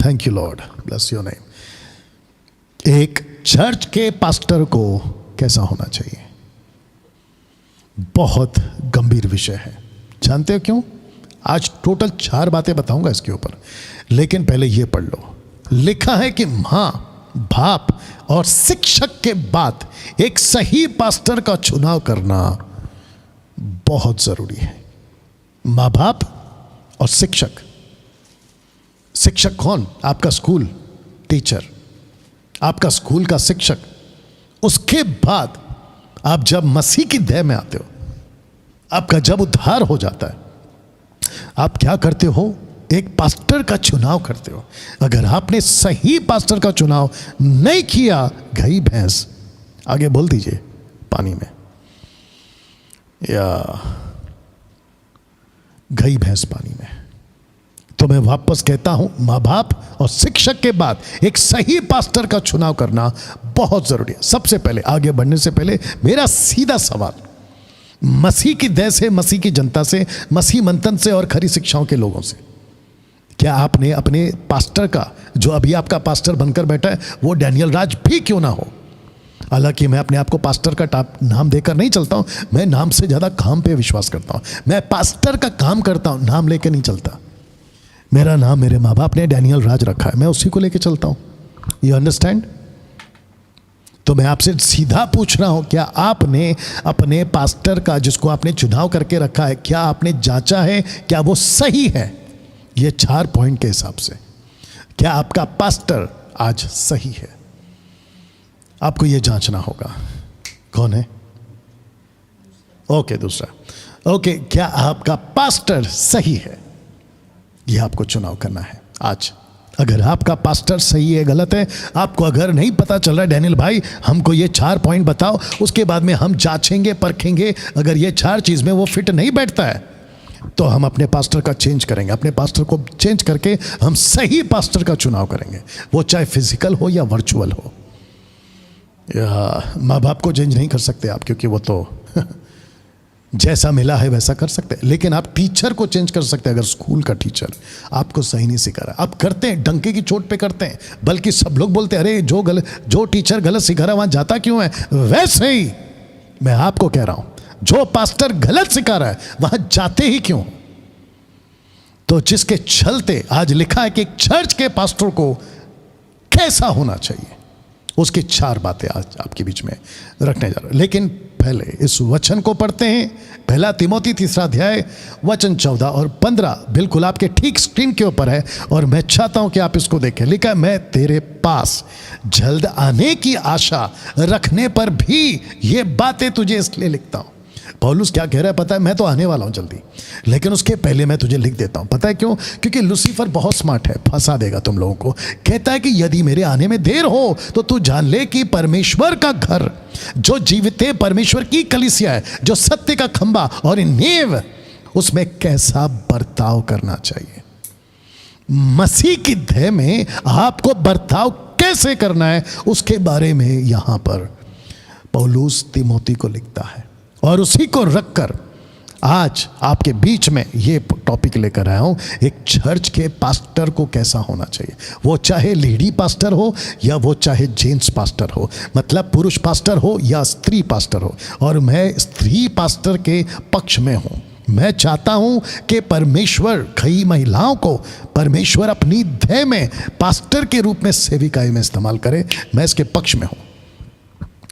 Thank you Lord, bless your name. एक church के pastor को कैसा होना चाहिए, बहुत गंभीर विषय है। जानते हो क्यों? आज टोटल 4 बातें बताऊंगा इसके ऊपर, लेकिन पहले यह पढ़ लो। लिखा है कि मां, बाप और शिक्षक के बाद एक सही पास्टर का चुनाव करना बहुत जरूरी है। मां बाप और शिक्षक। शिक्षक कौन? आपका स्कूल टीचर, आपका स्कूल का शिक्षक। उसके बाद आप जब मसीह की देह में आते हो, आपका जब उद्धार हो जाता है, आप क्या करते हो? एक पास्टर का चुनाव करते हो। अगर आपने सही पास्टर का चुनाव नहीं किया, गई भैंस, आगे बोल दीजिए, पानी में, या गई भैंस पानी में। तो मैं वापस कहता हूं, मां बाप और शिक्षक के बाद एक सही पास्टर का चुनाव करना बहुत जरूरी है। सबसे पहले, आगे बढ़ने से पहले मेरा सीधा सवाल, मसीह की देह से, मसीह की जनता से, मसीह मंथन से और खरी शिक्षाओं के लोगों से, क्या आपने अपने पास्टर का, जो अभी आपका पास्टर बनकर बैठा है, वो डैनियल राज भी क्यों ना हो, हालांकि मैं अपने आप को पास्टर का नाम देकर नहीं चलता हूं, मैं नाम से ज्यादा काम पे विश्वास करता हूं। मैं पास्टर का काम करता हूं, नाम लेकर नहीं चलता। मेरा नाम मेरे माँ बाप ने डैनियल राज रखा है, मैं उसी को लेकर चलता हूं। You understand? तो मैं आपसे सीधा पूछ रहा हूं, क्या आपने अपने पास्टर का, जिसको आपने चुनाव करके रखा है, क्या आपने जांचा है क्या वो सही है? ये 4 पॉइंट के हिसाब से, क्या आपका पास्टर आज सही है? आपको ये जांचना होगा। कौन है? ओके, दूसरा। ओके, क्या आपका पास्टर सही है? ये आपको चुनाव करना है आज। अगर आपका पास्टर सही है, गलत है, आपको अगर नहीं पता चल रहा है, डैनियल भाई हमको ये 4 पॉइंट बताओ, उसके बाद में हम जांचेंगे, परखेंगे। अगर ये 4 चीज में वो फिट नहीं बैठता है, तो हम अपने पास्टर का चेंज करेंगे। अपने पास्टर को चेंज करके हम सही पास्टर का चुनाव करेंगे, वो चाहे फिजिकल हो या वर्चुअल हो। माँ बाप को चेंज नहीं कर सकते आप, क्योंकि वो तो जैसा मिला है वैसा कर सकते हैं, लेकिन आप टीचर को चेंज कर सकते हैं। अगर स्कूल का टीचर आपको सही नहीं सिखा रहा, आप करते हैं, डंके की चोट पे करते हैं, बल्कि सब लोग बोलते हैं अरे जो टीचर गलत सिखा रहा है वहां जाता क्यों है? वैसे ही मैं आपको कह रहा हूं, जो पास्टर गलत सिखा रहा है वहां जाते ही क्यों? तो जिसके चलते आज लिखा है कि एक चर्च के पास्टर को कैसा होना चाहिए, उसकी 4 बातें आज आपके बीच में रखने जा रहा हूं। लेकिन पहले इस वचन को पढ़ते हैं। 1 तिमोथी 3 अध्याय वचन 14 और 15 बिल्कुल आपके ठीक स्क्रीन के ऊपर है, और मैं चाहता हूं कि आप इसको देखें। लिखा है, मैं तेरे पास जल्द आने की आशा रखने पर भी ये बातें तुझे इसलिए लिखता हूं। पौलुस क्या कह रहा है पता है? मैं तो आने वाला हूं जल्दी, लेकिन उसके पहले मैं तुझे लिख देता हूं। पता है क्यों? क्योंकि लूसीफर बहुत स्मार्ट है, फंसा देगा तुम लोगों को। कहता है कि यदि मेरे आने में देर हो तो तू जान ले कि परमेश्वर का घर, जो जीवित है, परमेश्वर की कलीसिया है, जो सत्य का खंबा और नींव, उसमें कैसा बर्ताव करना चाहिए। मसीह की देह में आपको बर्ताव कैसे करना है, उसके बारे में यहां पर पौलुस तिमोथी को लिखता है, और उसी को रखकर आज आपके बीच में ये टॉपिक लेकर आया हूं। एक चर्च के पास्टर को कैसा होना चाहिए, वो चाहे लेडी पास्टर हो या वो चाहे जेंट्स पास्टर हो, मतलब पुरुष पास्टर हो या स्त्री पास्टर हो। और मैं स्त्री पास्टर के पक्ष में हूं। मैं चाहता हूं कि परमेश्वर कई महिलाओं को परमेश्वर अपनी देह में पास्टर के रूप में सेविकाई में इस्तेमाल करे। मैं इसके पक्ष में हूं।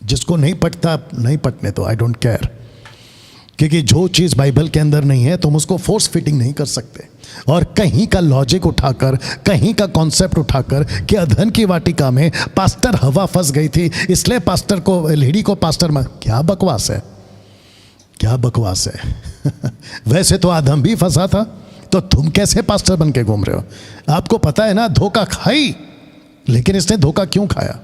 जिसको नहीं पटता नहीं पटने तो आई डोंट केयर, क्योंकि जो चीज़ बाइबल के अंदर नहीं है तुम उसको फोर्स फिटिंग नहीं कर सकते। और कहीं का लॉजिक उठाकर, कहीं का कॉन्सेप्ट उठाकर कि अधन की वाटिका में पास्टर हवा फंस गई थी इसलिए पास्टर को, लेडी को पास्टर में, क्या बकवास है, क्या बकवास है। वैसे तो आदम भी फंसा था, तो तुम कैसे पास्टर बन के घूम रहे हो? आपको पता है ना, धोखा खाई, लेकिन इसने धोखा क्यों खाया?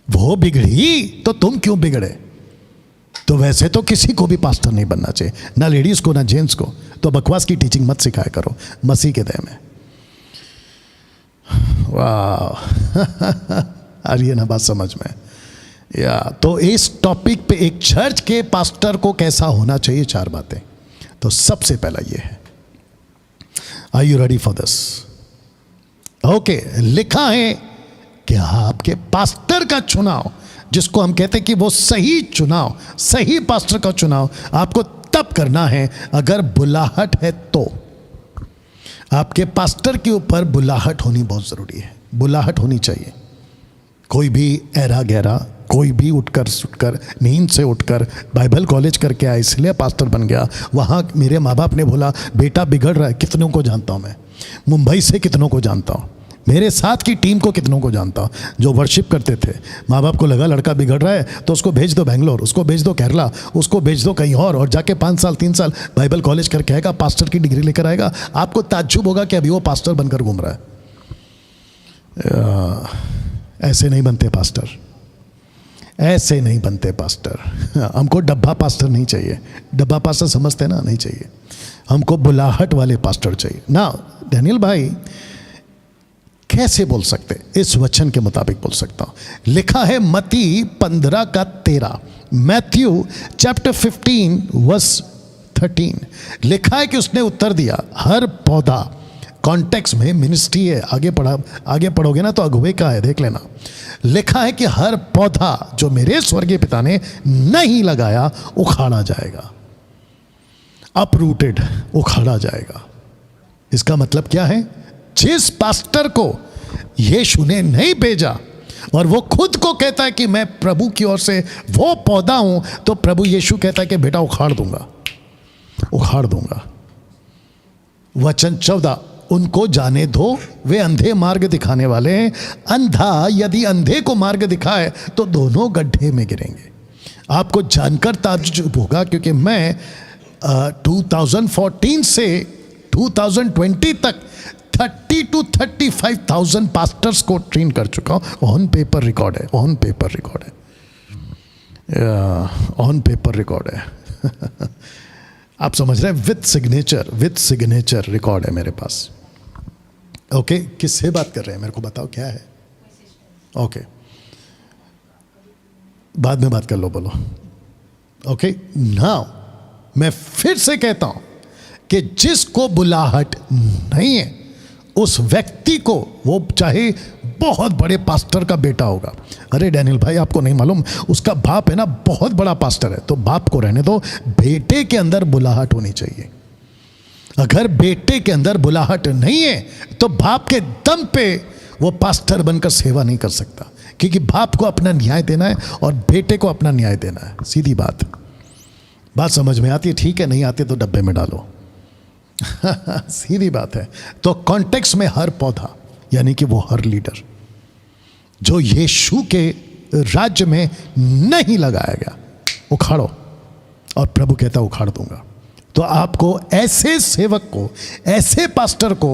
वो बिगड़ी तो तुम क्यों बिगड़े? तो वैसे तो किसी को भी पास्टर नहीं बनना चाहिए, ना लेडीज को ना जेंट्स को। तो बकवास की टीचिंग मत सिखाया करो मसीह के देह में। वाह, आ रही है ना बात समझ में? या तो इस टॉपिक पे एक चर्च के पास्टर को कैसा होना चाहिए, 4 बातें। तो सबसे पहला ये है, are you ready for this? Okay, लिखा है कि आपके पास्टर का चुनाव, जिसको हम कहते हैं कि वो सही चुनाव, सही पास्टर का चुनाव आपको तब करना है अगर बुलाहट है तो। आपके पास्टर के ऊपर बुलाहट होनी बहुत ज़रूरी है, बुलाहट होनी चाहिए। कोई भी ऐरा गहरा, कोई भी उठकर सुटकर नींद से उठकर बाइबल कॉलेज करके आया इसलिए पास्टर बन गया, वहाँ मेरे माँ बाप ने बोला बेटा बिगड़ रहा है, कितनों को जानता हूँ मैं, मुंबई से कितनों को जानता हूँ, मेरे साथ की टीम को कितनों को जानता हूँ जो वर्शिप करते थे। माँ बाप को लगा लड़का बिगड़ रहा है तो उसको भेज दो बेंगलोर, उसको भेज दो केरला, उसको भेज दो कहीं और जाके 5 साल 3 साल बाइबल कॉलेज करके आएगा, पास्टर की डिग्री लेकर आएगा। आपको ताज्जुब होगा कि अभी वो पास्टर बनकर घूम रहा है। ऐसे नहीं बनते पास्टर, ऐसे नहीं बनते पास्टर। हमको डब्बा पास्टर नहीं चाहिए, डब्बा पास्टर समझते ना, नहीं चाहिए। हमको बुलाहट वाले पास्टर चाहिए ना। डैनियल भाई कैसे बोल सकते? इस वचन के मुताबिक बोल सकता हूं। लिखा है मत्ती 15:13, मैथ्यू चैप्टर 15 वर्स 13। लिखा है कि उसने उत्तर दिया, हर पौधा, कॉन्टेक्स्ट में मिनिस्ट्री है, आगे पढ़ोगे ना तो अगुवे का है, देख लेना। लिखा है कि हर पौधा जो मेरे स्वर्गीय पिता ने नहीं लगाया उखाड़ा जाएगा, अपरूटेड, उखाड़ा जाएगा। इसका मतलब क्या है? जिस पास्टर को यीशु ने नहीं भेजा और वो खुद को कहता है कि मैं प्रभु की ओर से वो पौधा हूं, तो प्रभु यीशु कहता है कि बेटा उखाड़ दूंगा, उखाड़ दूंगा। वचन 14, उनको जाने दो, वे अंधे मार्ग दिखाने वाले हैं। अंधा यदि अंधे को मार्ग दिखाए तो दोनों गड्ढे में गिरेंगे। आपको जानकर ताज्जुब होगा क्योंकि मैं 2014 से 2020 तक 30 to 35,000 पास्टर्स को ट्रेन कर चुका हूँ। ऑन पेपर रिकॉर्ड है, ऑन पेपर रिकॉर्ड है, ऑन पेपर रिकॉर्ड है। आप समझ रहे हैं? विथ सिग्नेचर रिकॉर्ड है मेरे पास। ओके, किससे बात कर रहे हैं? मेरे को बताओ क्या है। ओके, बाद में बात कर लो, बोलो। ओके, नाउ मैं फिर से कहता हूं कि जिसको बुलाहट नहीं है उस व्यक्ति को, वो चाहे बहुत बड़े पास्टर का बेटा होगा। अरे डैनियल भाई आपको नहीं मालूम, उसका बाप है ना बहुत बड़ा पास्टर है, तो बाप को रहने दो, बेटे के अंदर बुलाहट होनी चाहिए। अगर बेटे के अंदर बुलाहट नहीं है तो बाप के दम पे वो पास्टर बनकर सेवा नहीं कर सकता, क्योंकि बाप को अपना न्याय देना है और बेटे को अपना न्याय देना है। सीधी बात समझ में आती है? ठीक है, नहीं आती तो डब्बे में डालो। सीधी बात है। तो कॉन्टेक्स्ट में हर पौधा यानी कि वो हर लीडर जो यीशु के राज्य में नहीं लगाया गया, उखाड़ो। और प्रभु कहता उखाड़ दूंगा। तो आपको ऐसे सेवक को, ऐसे पास्टर को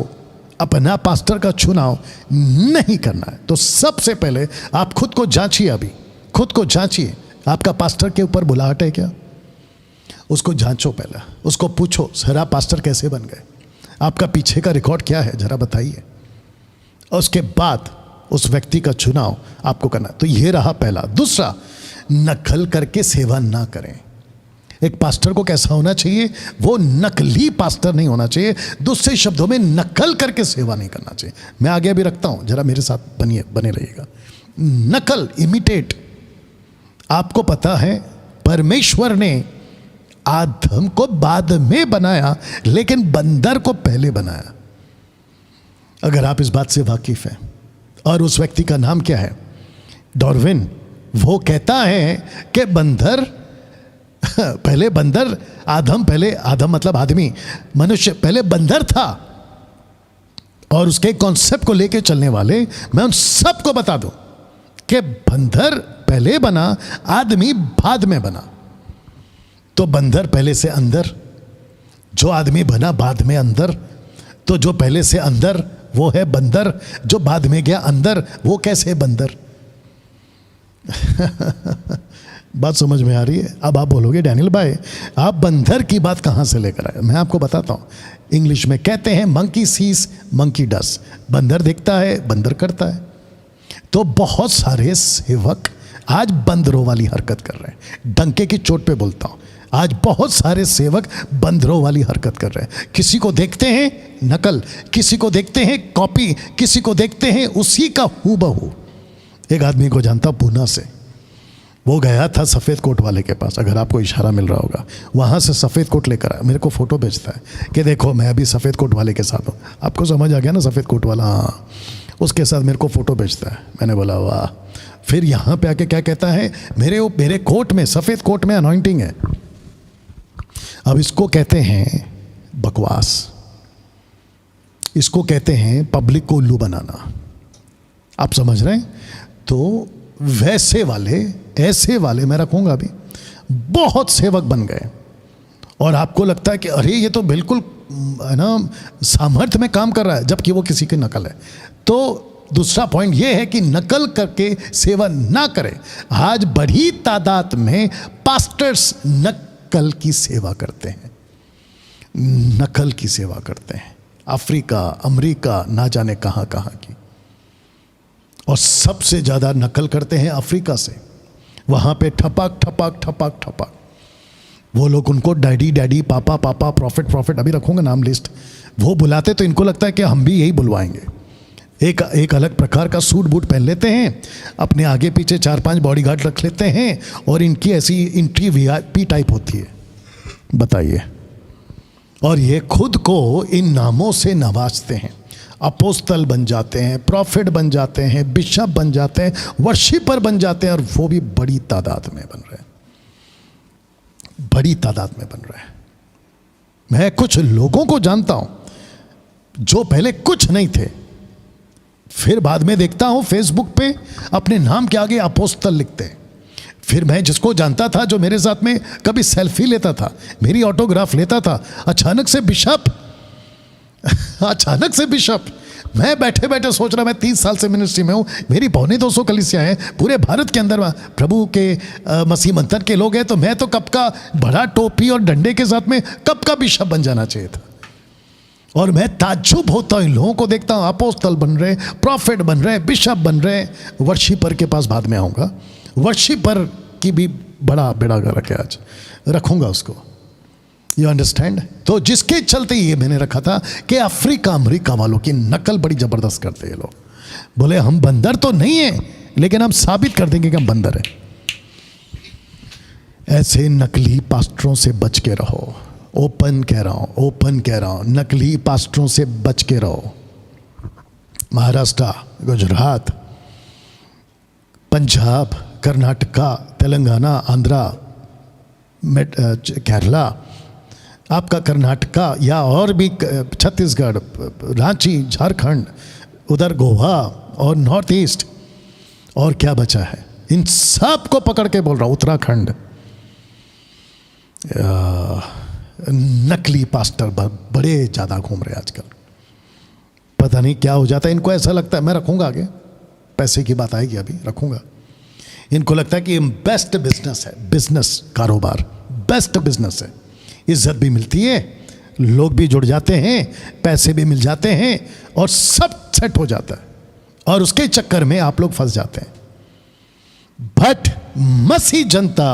अपना पास्टर का चुनाव नहीं करना है। तो सबसे पहले आप खुद को जांचिए, अभी खुद को जांचिए, आपका पास्टर के ऊपर बुलाहट है क्या? उसको जांचो पहले, उसको पूछो सर आप पास्टर कैसे बन गए, आपका पीछे का रिकॉर्ड क्या है, जरा बताइए। और उसके बाद उस व्यक्ति का चुनाव आपको करना। तो ये रहा पहला। दूसरा, नकल करके सेवा ना करें। एक पास्टर को कैसा होना चाहिए? वो नकली पास्टर नहीं होना चाहिए। दूसरे शब्दों में नकल करके सेवा नहीं करना चाहिए। मैं आगे भी रखता हूं, जरा मेरे साथ बने रहिएगा। नकल, इमिटेट। आपको पता है परमेश्वर ने आदम को बाद में बनाया लेकिन बंदर को पहले बनाया, अगर आप इस बात से वाकिफ हैं। और उस व्यक्ति का नाम क्या है? डार्विन। वो कहता है कि बंदर पहले बंदर, आदम पहले, आदम मतलब आदमी, मनुष्य पहले बंदर था। और उसके कॉन्सेप्ट को लेके चलने वाले मैं उन सबको बता दूं कि बंदर पहले बना, आदमी बाद में बना। तो बंदर पहले से अंदर, जो आदमी बना बाद में अंदर। तो जो पहले से अंदर वो है बंदर, जो बाद में गया अंदर वो कैसे बंदर? बात समझ में आ रही है? अब आप बोलोगे डैनियल भाई आप बंदर की बात कहां से लेकर आए? मैं आपको बताता हूं। इंग्लिश में कहते हैं मंकी सीज मंकी डस। बंदर दिखता है, बंदर करता है। तो बहुत सारे सेवक आज बंदरों वाली हरकत कर रहे हैं। डंके की चोट पे बोलता हूं, आज बहुत सारे सेवक बंदरों वाली हरकत कर रहे हैं। किसी को देखते हैं नकल, किसी को देखते हैं कॉपी, किसी को देखते हैं उसी का हूबहू। एक आदमी को जानता पूना से, वो गया था सफ़ेद कोट वाले के पास, अगर आपको इशारा मिल रहा होगा, वहाँ से सफ़ेद कोट लेकर आया, मेरे को फ़ोटो भेजता है कि देखो मैं अभी सफ़ेद कोट वाले के साथ हूँ। आपको समझ आ गया ना सफ़ेद कोट वाला? हाँ, उसके साथ मेरे को फ़ोटो भेजता है। मैंने बोला वाह। फिर यहाँ पे आके क्या कहता है, मेरे कोट में, सफ़ेद कोट में अनॉइंटिंग है। अब इसको कहते हैं बकवास, इसको कहते हैं पब्लिक को उल्लू बनाना। आप समझ रहे हैं? तो वैसे वाले, ऐसे वाले मैं रखूंगा अभी, बहुत सेवक बन गए और आपको लगता है कि अरे ये तो बिल्कुल है ना सामर्थ्य में काम कर रहा है, जबकि वो किसी की नकल है। तो दूसरा पॉइंट ये है कि नकल करके सेवा ना करें। आज बड़ी तादाद में पास्टर्स नकल की सेवा करते हैं, नकल की सेवा करते हैं, अफ्रीका, अमेरिका, ना जाने कहाँ कहाँ की, और सबसे ज़्यादा नकल करते हैं अफ्रीका से। वहाँ पे ठपक ठपक ठपक ठपक, वो लोग उनको डैडी डैडी, पापा पापा, प्रॉफिट प्रॉफिट, अभी रखूँगा नाम लिस्ट, वो बुलाते तो इनको लगता है कि हम भी यही बुलवाएंगे। एक अलग प्रकार का सूट बूट पहन लेते हैं, अपने आगे पीछे 4-5 बॉडीगार्ड रख लेते हैं और इनकी ऐसी एंट्री VIP टाइप होती है, बताइए। और ये खुद को इन नामों से नवाजते हैं, अपोस्तल बन जाते हैं, प्रॉफिट बन जाते हैं, बिशप बन जाते हैं, वर्शिपर बन जाते हैं, और वो भी बड़ी तादाद में बन रहे हैं, बड़ी तादाद में बन रहे हैं। मैं कुछ लोगों को जानता हूं जो पहले कुछ नहीं थे, फिर बाद में देखता हूं फेसबुक पे अपने नाम के आगे अपोस्तल लिखते हैं। फिर मैं जिसको जानता था, जो मेरे साथ में कभी सेल्फी लेता था, मेरी ऑटोग्राफ लेता था, अचानक से बिशप अचानक से बिशप। मैं बैठे बैठे सोच रहा, मैं 30 साल से मिनिस्ट्री में हूं, मेरी 250 कलीसियां हैं पूरे भारत के अंदर, प्रभु के मसीह मंथन के लोग हैं, तो मैं तो कब का बड़ा टोपी और डंडे के साथ में कब का बिशप बन जाना चाहिए था। और मैं ताज्जुब होता हूं, इन लोगों को देखता हूं, अपोस्तल बन रहे, प्रॉफिट बन रहे, बिशप बन रहे। वर्शिपर के पास बाद में आऊँगा, वर्शिपर की भी बड़ा बेड़ा गर्क है, आज रखूँगा उसको, यू अंडरस्टैंड। तो जिसके चलते ये मैंने रखा था कि अफ्रीका अमेरिका वालों की नकल बड़ी ज़बरदस्त करते हैं लोग। बोले हम बंदर तो नहीं है, लेकिन हम साबित कर देंगे कि हम बंदर हैं। ऐसे नकली पास्टरों से बच के रहो, ओपन कह रहा हूँ, ओपन कह रहा हूँ, नकली पास्टरों से बच के रहो। महाराष्ट्र, गुजरात, पंजाब, कर्नाटका, तेलंगाना, आंध्रा, केरला, आपका कर्नाटका या और भी छत्तीसगढ़, रांची, झारखंड, उधर गोवा और नॉर्थ ईस्ट, और क्या बचा है, इन सब को पकड़ के बोल रहा हूँ, उत्तराखंड। नकली पास्टर बड़े ज़्यादा घूम रहे हैं आजकल, पता नहीं क्या हो जाता है इनको। ऐसा लगता है, मैं रखूँगा आगे, पैसे की बात आएगी अभी, रखूँगा। इनको लगता है कि बेस्ट बिजनेस है, बिजनेस कारोबार बेस्ट बिजनेस है, इज्जत भी मिलती है, लोग भी जुड़ जाते हैं, पैसे भी मिल जाते हैं, और सब सेट हो जाता है, और उसके चक्कर में आप लोग फंस जाते हैं। बट मसीह जनता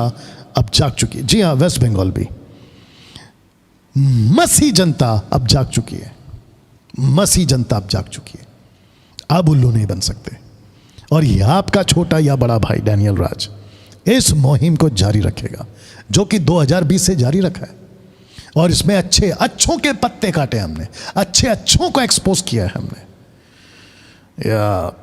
अब जाग चुकी है। जी हाँ, वेस्ट बंगाल भी मसीह जनता अब जाग चुकी है, मसीह जनता अब जाग चुकी है, अब उल्लू नहीं बन सकते। और यह आपका छोटा या बड़ा भाई डैनियल राज इस मुहिम को जारी रखेगा, जो कि 2020 से जारी रखा है, और इसमें अच्छों के पत्ते काटे हमने, अच्छों को एक्सपोज किया है हमने।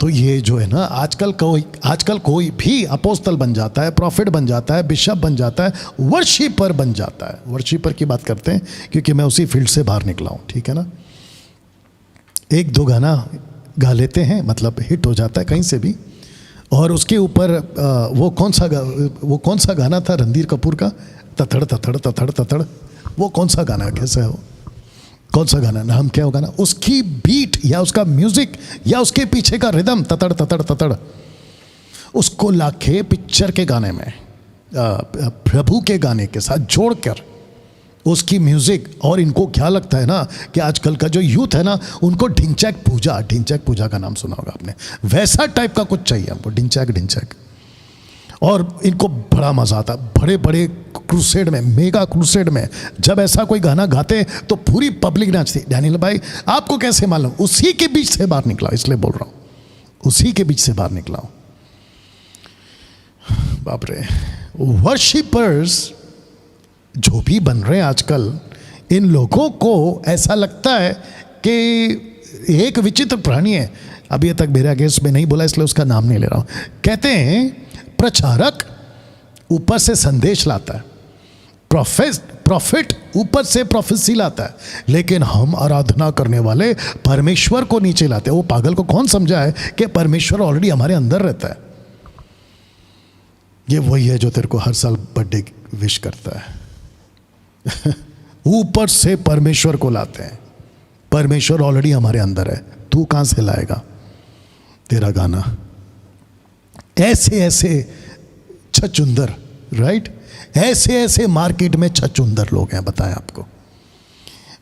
तो ये जो है ना, आजकल कोई भी अपोस्तल बन जाता है, प्रॉफिट बन जाता है, बिशप बन जाता है, वर्शिपर बन जाता है। वर्शिपर की बात करते हैं क्योंकि मैं उसी फील्ड से बाहर निकला हूँ, ठीक है ना। 1-2 गाना गा लेते हैं, मतलब हिट हो जाता है कहीं से भी, और उसके ऊपर वो कौन सा गाना था रणधीर कपूर का, तथड़ तथड़ तथड़ तथड़, वो कौन सा गाना, कैसा है वो, कौन सा गाना, नाम क्या होगा ना, उसकी बीट या उसका म्यूजिक या उसके पीछे का रिदम, ततड़ ततड़ ततड़, उसको लाके पिक्चर के गाने में प्रभु के गाने के साथ जोड़कर उसकी म्यूजिक। और इनको क्या लगता है ना कि आजकल का जो यूथ है ना, उनको ढिंचैक पूजा का नाम सुना होगा आपने, वैसा टाइप का कुछ चाहिए हमको, ढिंचैक। और इनको बड़ा मजा आता, बड़े बड़े क्रूसेड में, मेगा क्रूसेड में जब ऐसा कोई गाना गाते तो पूरी पब्लिक नाचती। डैनियल भाई आपको कैसे मालूम? उसी के बीच से बाहर निकला, इसलिए बोल रहा हूं, उसी के बीच से बाहर निकला हूं। बाप रे, वर्शिपर्स जो भी बन रहे हैं आजकल, इन लोगों को ऐसा लगता है कि एक विचित्र प्राणी है। अभी तक मेरा गेस्ट में नहीं बोला इसलिए उसका नाम नहीं ले रहा हूं। कहते हैं प्रचारक ऊपर से संदेश लाता है, प्रॉफिट ऊपर से प्रोफेसी लाता है, लेकिन हम आराधना करने वाले परमेश्वर को नीचे लाते हैं। वो पागल को कौन समझा है कि परमेश्वर ऑलरेडी हमारे अंदर रहता है? ये वही है जो तेरे को हर साल बर्थडे विश करता है। ऊपर से परमेश्वर को लाते हैं, परमेश्वर ऑलरेडी हमारे अंदर है, तू कहां से लाएगा तेरा गाना? ऐसे ऐसे छचुंदर, राइट, ऐसे ऐसे मार्केट में छचुंदर लोग हैं, बताएं आपको,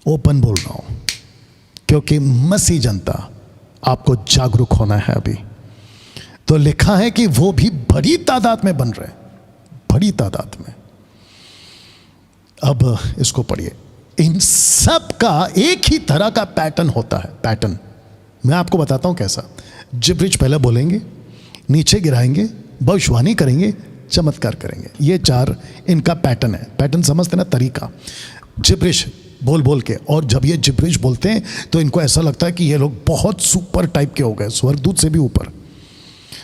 ओपन बोल रहा हूं, क्योंकि मसीह जनता आपको जागरूक होना है। अभी तो लिखा है कि वो भी बड़ी तादाद में बन रहे हैं, बड़ी तादाद में। अब इसको पढ़िए, इन सब का एक ही तरह का पैटर्न होता है। पैटर्न मैं आपको बताता हूं कैसा। जिब्रिच पहले बोलेंगे, नीचे गिराएंगे, भविष्यवाणी करेंगे, चमत्कार करेंगे। ये चार इनका पैटर्न है। पैटर्न समझते ना, तरीका, जिब्रिश बोल बोल के। और जब ये जिब्रिश बोलते हैं तो इनको ऐसा लगता है कि ये लोग बहुत सुपर टाइप के हो गए, स्वर्गदूत से भी ऊपर।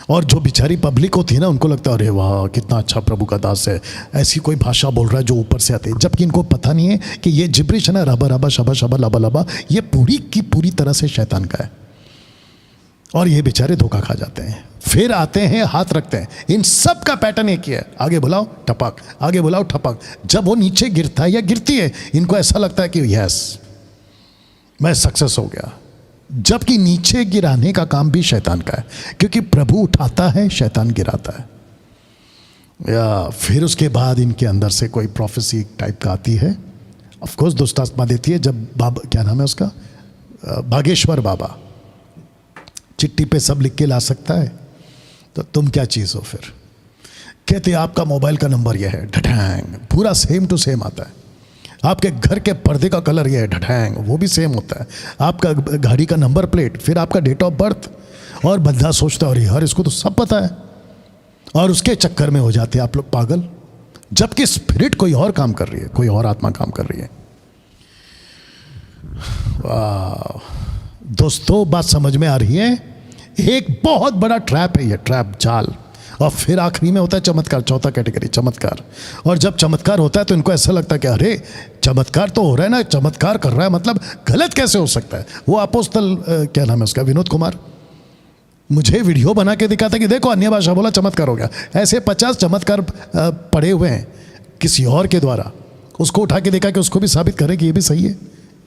और जो बेचारी पब्लिक होती है ना, उनको लगता है अरे वाह कितना अच्छा प्रभु का दास है, ऐसी कोई भाषा बोल रहा है जो ऊपर से आती है। जबकि इनको पता नहीं है कि ये जिब्रिश है ना, रबा रबा शबा शबा लबा लबा, ये पूरी की पूरी तरह से शैतान का है। और ये बेचारे धोखा खा जाते हैं, फिर आते हैं, हाथ रखते हैं। इन सब का पैटर्न एक ही है, आगे बुलाओ टपक, आगे बुलाओ टपक। जब वो नीचे गिरता है या गिरती है, इनको ऐसा लगता है कि यस मैं सक्सेस हो गया। जबकि नीचे गिराने का काम भी शैतान का है, क्योंकि प्रभु उठाता है, शैतान गिराता है। या फिर उसके बाद इनके अंदर से कोई प्रोफेसी टाइप का आती है, ऑफ कोर्स दुष्ट आत्मा देती है। जब बाबा, क्या नाम है उसका, बागेश्वर बाबा चिट्ठी पे सब लिख के ला सकता है, तो तुम क्या चीज़ हो फिर? कहते आपका मोबाइल का नंबर यह है, ढठैंग, पूरा सेम टू सेम आता है। आपके घर के पर्दे का कलर यह है, ढठैंग, वो भी सेम होता है। आपका गाड़ी का नंबर प्लेट, फिर आपका डेट ऑफ बर्थ। और बंदा सोचता है अरे यार इसको तो सब पता है, और उसके चक्कर में हो जाते हैं आप लोग पागल। जबकि स्पिरिट कोई और काम कर रही है, कोई और आत्मा काम कर रही है। वाह दोस्तों, बात समझ में आ रही है? एक बहुत बड़ा ट्रैप है ये, ट्रैप, जाल। और फिर आखिरी में होता है चमत्कार, चौथा कैटेगरी चमत्कार। और जब चमत्कार होता है तो इनको ऐसा लगता है कि अरे चमत्कार तो हो रहा है ना, चमत्कार कर रहा है, मतलब गलत कैसे हो सकता है? वो अपोस्तल क्या नाम है उसका, विनोद कुमार, मुझे वीडियो बना के दिखाता कि देखो अन्य भाषा बोला चमत्कार हो गया। ऐसे 50 चमत्कार पड़े हुए हैं किसी और के द्वारा, उसको उठा के देखा कि उसको भी साबित करे कि ये भी सही है।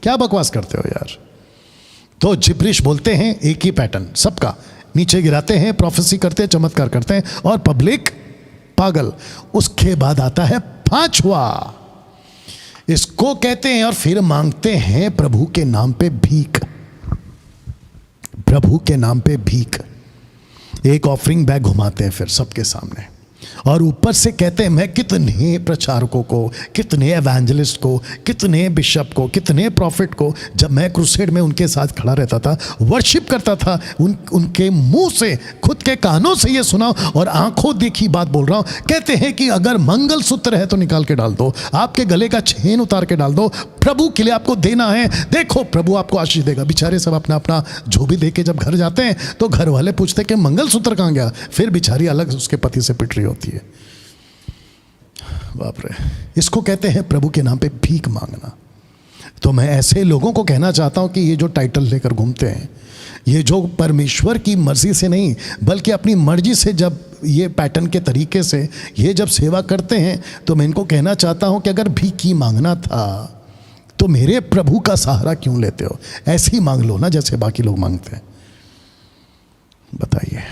क्या बकवास करते हो यार? तो जिब्रिश बोलते हैं, एक ही पैटर्न सबका, नीचे गिराते हैं, प्रोफेसी करते हैं, चमत्कार करते हैं, और पब्लिक पागल। उसके बाद आता है पांचवा, इसको कहते हैं, और फिर मांगते हैं प्रभु के नाम पे भीख, प्रभु के नाम पे भीख। एक ऑफरिंग बैग घुमाते हैं फिर सबके सामने, और ऊपर से कहते हैं मैं कितने प्रचारकों को, कितने एवेंजलिस्ट को, कितने बिशप को, कितने प्रॉफिट को, जब मैं क्रूसेड में उनके साथ खड़ा रहता था, वर्शिप करता था, उनके मुंह से, खुद के कानों से ये सुना और आंखों देखी बात बोल रहा हूं। कहते हैं कि अगर मंगलसूत्र है तो निकाल के डाल दो, आपके गले का चेन उतार के डाल दो, प्रभु के लिए आपको देना है, देखो प्रभु आपको आशीष देगा। बेचारे सब अपना अपना जो भी दे के जब घर जाते हैं तो घर वाले पूछते कि मंगलसूत्र कहाँ गया, फिर बेचारी अलग उसके पति से पिट रही होती है। बाप रे, इसको कहते हैं प्रभु के नाम पे भीख मांगना। तो मैं ऐसे लोगों को कहना चाहता हूं कि ये जो टाइटल लेकर घूमते हैं, ये जो परमेश्वर की मर्जी से नहीं बल्कि अपनी मर्जी से जब ये पैटर्न के तरीके से ये जब सेवा करते हैं, तो मैं इनको कहना चाहता हूं कि अगर भीख ही मांगना था तो मेरे प्रभु का सहारा क्यों लेते हो? ऐसे ही मांग लो ना जैसे बाकी लोग मांगते हैं, बताइए।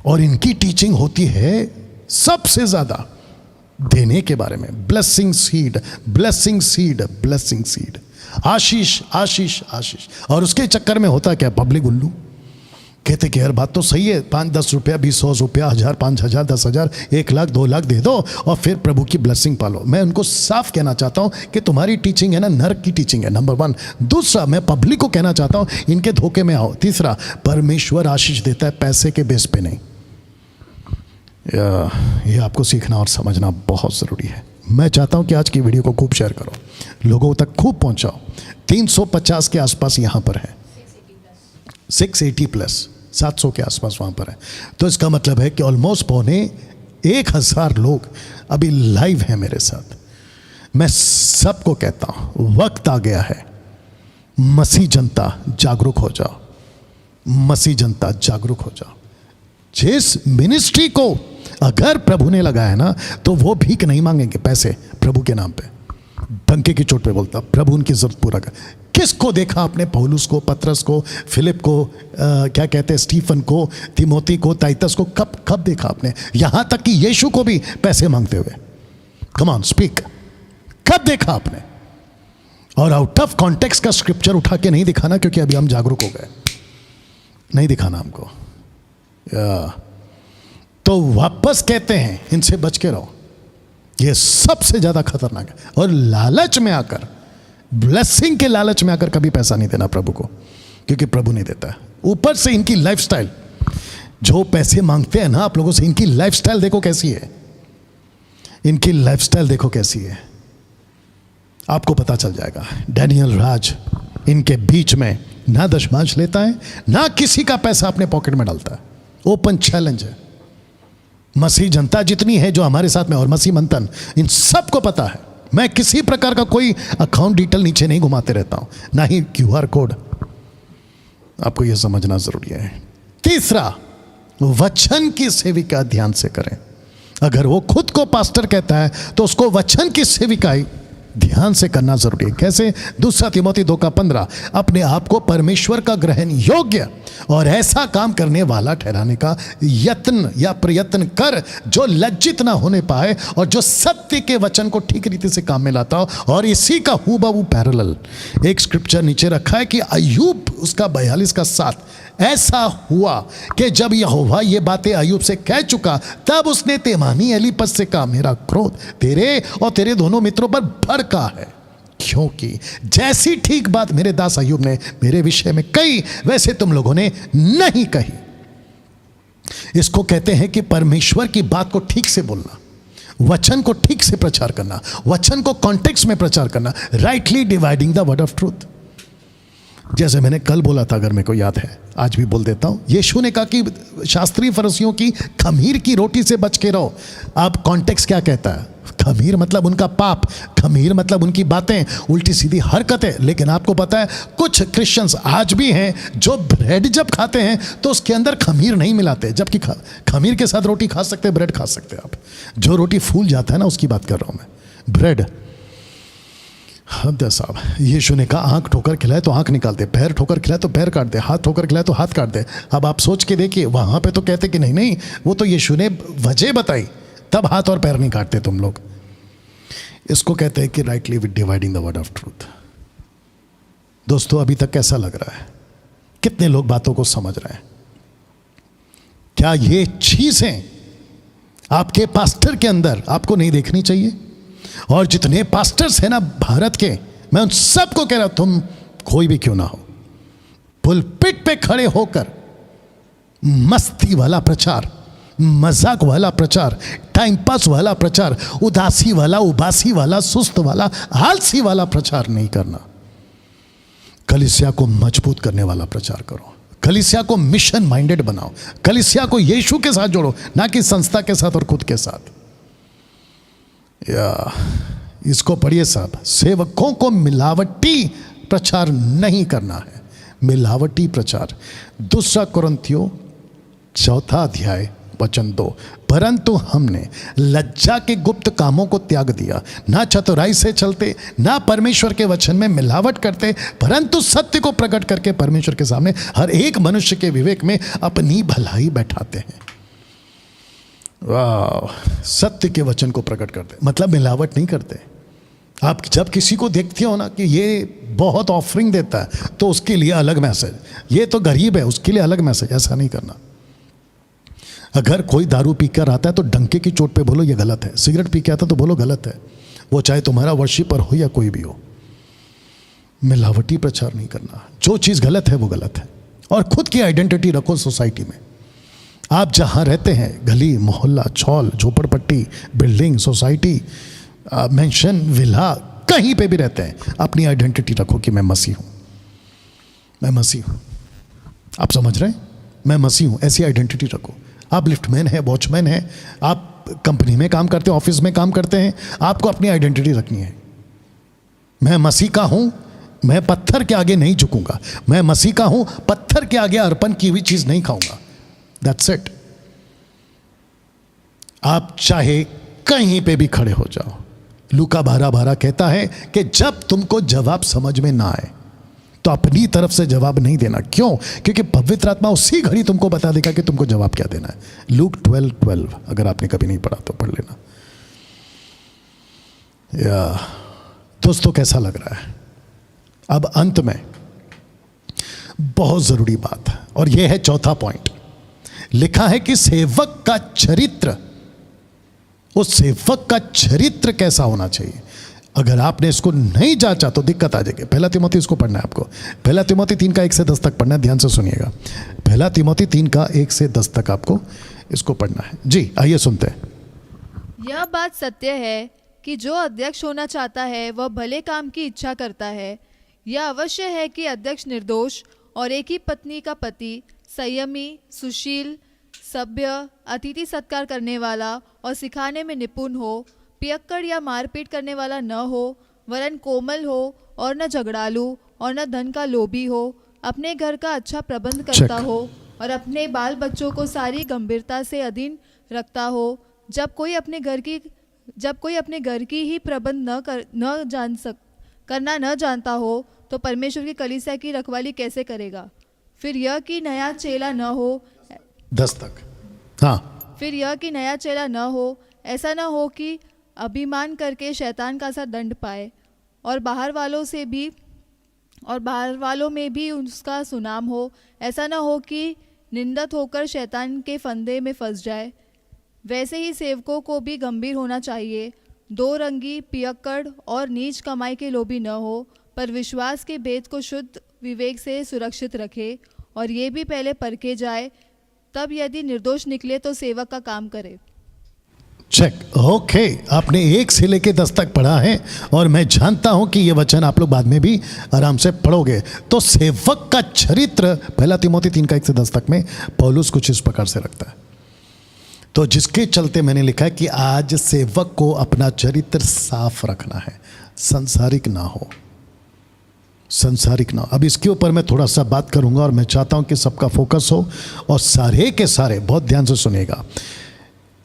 और इनकी टीचिंग होती है सबसे ज्यादा देने के बारे में, blessing seed, blessing seed, blessing seed, आशीष आशीष आशीष। और उसके चक्कर में होता क्या, पब्लिक उल्लू, कहते कि यार बात तो सही है, 5-10 रुपया, 20-100 रुपया, 1000, 5000, 10,000, 1 लाख, 2 लाख दे दो और फिर प्रभु की ब्लेसिंग पालो। मैं उनको साफ कहना चाहता हूं कि तुम्हारी टीचिंग है ना, नरक की टीचिंग है, नंबर 1। दूसरा, मैं पब्लिक को कहना चाहता हूं इनके धोखे में आओ। तीसरा, परमेश्वर आशीष देता है पैसे के बेस पे नहीं। ये आपको सीखना और समझना बहुत ज़रूरी है। मैं चाहता हूं कि आज की वीडियो को खूब शेयर करो, लोगों तक खूब पहुंचाओ। 350 के आसपास यहां पर है, 680 प्लस 700 के आसपास वहाँ पर है। तो इसका मतलब है कि ऑलमोस्ट 1000 लोग अभी लाइव हैं मेरे साथ। मैं सबको कहता हूँ वक्त आ गया है, मसीह जनता जागरूक हो जाओ, मसीह जनता जागरूक हो जाओ। जिस मिनिस्ट्री को अगर प्रभु ने लगाया ना, तो वो भीख नहीं मांगेंगे पैसे प्रभु के नाम पे। डंके की चोट पे बोलता, प्रभु उनकी जरूरत पूरा कर। किसको देखा आपने? पौलुस को, पतरस को, फिलिप को, क्या कहते हैं, स्टीफन को, तिमोथी को, टाइटस को। कब देखा आपने? यहां तक कि यीशु को भी पैसे मांगते हुए। कम ऑन स्पीक, कब देखा आपने? और आउट ऑफ कॉन्टेक्स्ट का स्क्रिप्चर उठा के नहीं दिखाना, क्योंकि अभी हम जागरूक हो गए, नहीं दिखाना हमको। तो वापस कहते हैं इनसे बच के रहो, ये सबसे ज्यादा खतरनाक है। और लालच में आकर, ब्लेसिंग के लालच में आकर कभी पैसा नहीं देना प्रभु को, क्योंकि प्रभु नहीं देता है। ऊपर से इनकी लाइफस्टाइल, जो पैसे मांगते हैं ना आप लोगों से, इनकी लाइफस्टाइल देखो कैसी है, इनकी लाइफस्टाइल देखो कैसी है, आपको पता चल जाएगा। डैनियल राज इनके बीच में ना दशमांश लेता है, ना किसी का पैसा अपने पॉकेट में डालता है। ओपन चैलेंज है। मसीह जनता जितनी है जो हमारे साथ में, और मसीह मंथन, इन सबको पता है। मैं किसी प्रकार का कोई अकाउंट डिटेल नीचे नहीं घुमाते रहता हूं, ना ही QR कोड। आपको यह समझना जरूरी है। तीसरा, वचन की सेविका ध्यान से करें। अगर वो खुद को पास्टर कहता है तो उसको वचन की सेविकाई ध्यान से करना जरूरी है। कैसे? 2 तिमोथी 2:15, अपने आप को परमेश्वर का ग्रहण योग्य और ऐसा काम करने वाला ठहराने का यत्न या प्रयत्न कर, जो लज्जित ना होने पाए और जो सत्य के वचन को ठीक रीति से काम में लाता हो। और इसी का हूबहू पैरेलल एक स्क्रिप्चर नीचे रखा है कि अय्यूब उसका 42:7, ऐसा हुआ कि जब यहोवा ये बातें अय्यूब से कह चुका, तब उसने तेमानी एलीपज से कहा, मेरा क्रोध तेरे और तेरे दोनों मित्रों पर भड़का है, क्योंकि जैसी ठीक बात मेरे दास अय्यूब ने मेरे विषय में कही, वैसे तुम लोगों ने नहीं कही। इसको कहते हैं कि परमेश्वर की बात को ठीक से बोलना, वचन को ठीक से प्रचार करना, वचन को कॉन्टेक्स्ट में प्रचार करना, rightly dividing the word of truth. जैसे मैंने कल बोला था, अगर मेरे को याद है, आज भी बोल देता हूं। यीशु ने कहा कि शास्त्री फरीसियों की खमीर की रोटी से बच के रहो। अब कॉन्टेक्स्ट क्या कहता है? खमीर मतलब उनका पाप, खमीर मतलब उनकी बातें, उल्टी सीधी हरकतें। लेकिन आपको पता है कुछ क्रिश्चियंस आज भी हैं जो ब्रेड जब खाते हैं तो उसके अंदर खमीर नहीं मिलाते, जबकि खमीर के साथ रोटी खा सकते हैं, ब्रेड खा सकते हैं आप। जो रोटी फूल जाता है ना, उसकी बात कर रहा हूं मैं, ब्रेड। हद साहब, यीशु ने कहा आंख ठोकर खिलाए तो आंख निकाल दे, पैर ठोकर खिलाए तो पैर काट दे, हाथ ठोकर खिलाए तो हाथ काट दे। अब आप सोच के देखिए, वहां पे तो कहते कि नहीं नहीं, वो तो यीशु ने वजह बताई, तब हाथ और पैर नहीं काटते तुम लोग। इसको कहते हैं कि rightly dividing the word of truth. दोस्तों, अभी तक कैसा लग रहा है? कितने लोग बातों को समझ रहे हैं? क्या ये चीजें आपके पास्टर के अंदर आपको नहीं देखनी चाहिए? और जितने पास्टर्स हैं ना भारत के, मैं उन सबको कह रहा हूं, तुम कोई भी क्यों ना हो, पुलपिट पे खड़े होकर मस्ती वाला प्रचार, मजाक वाला प्रचार, टाइम पास वाला प्रचार, उदासी वाला, उबासी वाला, सुस्त वाला, आलसी वाला प्रचार नहीं करना। कलीसिया को मजबूत करने वाला प्रचार करो। कलीसिया को मिशन माइंडेड बनाओ। कलीसिया को यीशु के साथ जोड़ो, ना कि संस्था के साथ और खुद के साथ। या इसको पढ़िए साहब, सेवकों को मिलावटी प्रचार नहीं करना है, मिलावटी प्रचार। 2 कुरिन्थियों 4:2, परंतु हमने लज्जा के गुप्त कामों को त्याग दिया, ना चतुराई से चलते, ना परमेश्वर के वचन में मिलावट करते, परंतु सत्य को प्रकट करके परमेश्वर के सामने हर एक मनुष्य के विवेक में अपनी भलाई बैठाते हैं। वाह, सत्य के वचन को प्रकट करते मतलब मिलावट नहीं करते। आप जब किसी को देखते हो ना कि ये बहुत ऑफरिंग देता है तो उसके लिए अलग मैसेज, ये तो गरीब है उसके लिए अलग मैसेज, ऐसा नहीं करना। अगर कोई दारू पी कर आता है तो डंके की चोट पे बोलो ये गलत है, सिगरेट पी के आता तो बोलो गलत है, वो चाहे तुम्हारा वर्शिपर हो या कोई भी हो। मिलावटी प्रचार नहीं करना, जो चीज़ गलत है वो गलत है। और खुद की आइडेंटिटी रखो सोसाइटी में। आप जहाँ रहते हैं, गली मोहल्ला चौल झोपड़पट्टी बिल्डिंग सोसाइटी मेंशन विला कहीं पे भी रहते हैं, अपनी आइडेंटिटी रखो कि मैं मसीह हूँ, मैं मसीह हूँ। आप समझ रहे हैं, मैं मसीह हूँ, ऐसी आइडेंटिटी रखो। आप लिफ्टमैन हैं, वॉचमैन हैं, आप कंपनी में काम करते हैं, ऑफिस में काम करते हैं, आपको अपनी आइडेंटिटी रखनी है। मैं मसीह का हूँ, मैं पत्थर के आगे नहीं झुकूंगा, मैं मसीह का हूँ, पत्थर के आगे अर्पण की हुई चीज़ नहीं खाऊंगा। That's it. आप चाहे कहीं पे भी खड़े हो जाओ। लूका 12:12 कहता है कि जब तुमको जवाब समझ में ना आए तो अपनी तरफ से जवाब नहीं देना। क्यों? क्योंकि पवित्र आत्मा उसी घड़ी तुमको बता देगा कि तुमको जवाब क्या देना है। लूक 12:12 अगर आपने कभी नहीं पढ़ा तो पढ़ लेना। या दोस्तों कैसा लग रहा है? अब अंत में बहुत जरूरी बात है और यह है चौथा पॉइंट। लिखा है कि सेवक का चरित्र, उस सेवक का चरित्र कैसा होना चाहिए। अगर आपने इसको नहीं जांचा तो दिक्कत आ जाएगी। पहला तिमोथी इसको पढ़ना है आपको। पहला तिमोथी 3 का 1 से 10 तक पढ़ना है, ध्यान से सुनिएगा। पहला तिमोथी 3 का 1 से 10 तक आपको इसको पढ़ना है। जी आइए सुनते हैं। यह बात सत्य है कि जो अध्यक्ष होना चाहता है वह भले काम की इच्छा करता है। यह अवश्य है कि अध्यक्ष निर्दोष और एक ही पत्नी का पति, संयमी, सुशील, सभ्य, अतिथि सत्कार करने वाला और सिखाने में निपुण हो, पियक्कड़ या मारपीट करने वाला न हो, वरन कोमल हो और न झगड़ालू और न धन का लोभी हो, अपने घर का अच्छा प्रबंध करता हो और अपने बाल बच्चों को सारी गंभीरता से अधीन रखता हो। जब कोई अपने घर की ही प्रबंध करना न जानता हो तो परमेश्वर की कलीसिया की रखवाली कैसे करेगा। फिर यह कि नया चेला न हो 10 तक। हाँ, फिर यह कि नया चेला न हो, ऐसा न हो कि अभिमान करके शैतान का सा दंड पाए और बाहर वालों में भी उसका सुनाम हो। ऐसा न हो कि निंदित होकर शैतान के फंदे में फंस जाए। वैसे ही सेवकों को भी गंभीर होना चाहिए, दो रंगी, पियक्कड़ और नीच कमाई के लोभी न हो, पर विश्वास के भेद को शुद्ध विवेक से सुरक्षित रखे और ये भी पहले परखे जाए, तब यदि निर्दोष निकले तो सेवक का काम करे। चेक। ओके, आपने 1 से लेके 10 तक पढ़ा है और मैं जानता हूं कि ये वचन आप लोग बाद में भी आराम से पढ़ोगे। तो सेवक का चरित्र पहला तिमोथी 3 का 1 से 10 तक में पौलुस कुछ इस प्रकार से रखता है। तो जिसके चलते मैंने लिखा है कि आज सेवक को अपना चरित्र साफ रखना है, संसारिक ना हो, संसारिक ना हो। अब इसके ऊपर मैं थोड़ा सा बात करूंगा और मैं चाहता हूं कि सबका फोकस हो और सारे के सारे बहुत ध्यान से सुनिएगा।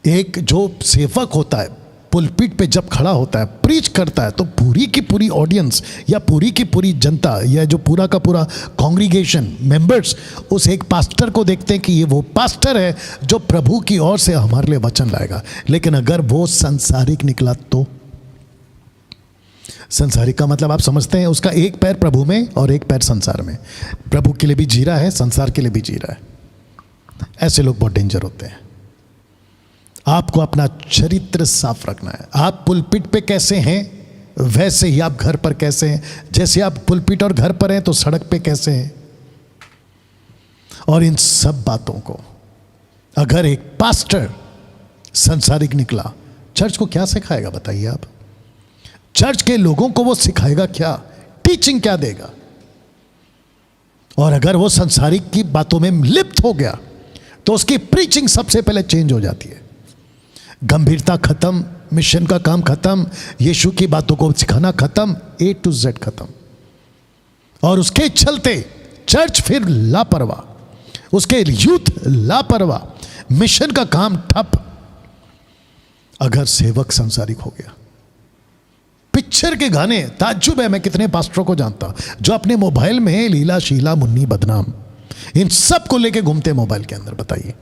एक जो सेवक होता है पुलपिट पे जब खड़ा होता है, प्रीच करता है, तो पूरी की पूरी ऑडियंस या पूरी की पूरी जनता या जो पूरा का पूरा कांग्रीगेशन मेंबर्स उस एक पास्टर को देखते हैं कि ये वो पास्टर है जो प्रभु की ओर से हमारे लिए वचन लाएगा। लेकिन अगर वो संसारिक निकला तो, संसारिक का मतलब आप समझते हैं, उसका एक पैर प्रभु में और एक पैर संसार में, प्रभु के लिए भी जी रहा है, संसार के लिए भी जी रहा है। ऐसे लोग बहुत डेंजर होते हैं। आपको अपना चरित्र साफ रखना है। आप पुलपिट पे कैसे हैं वैसे ही आप घर पर कैसे हैं। जैसे आप पुलपिट और घर पर हैं तो सड़क पे कैसे हैं। और इन सब बातों को अगर एक पास्टर संसारिक निकला, चर्च को क्या सिखाएगा बताइए आप? चर्च के लोगों को वो सिखाएगा क्या? टीचिंग क्या देगा? और अगर वो संसारिक की बातों में लिप्त हो गया तो उसकी प्रीचिंग सबसे पहले चेंज हो जाती है। गंभीरता खत्म, मिशन का काम खत्म, यीशु की बातों को सिखाना खत्म, A to Z खत्म। और उसके चलते चर्च फिर लापरवाह, उसके यूथ लापरवाह, मिशन का काम ठप। अगर सेवक संसारिक हो गया, पिक्चर के गाने, ताज्जुब है मैं कितने पास्टरों को जानता जो अपने मोबाइल में लीला शीला मुन्नी बदनाम इन सब को लेके घूमते मोबाइल के अंदर। बताइए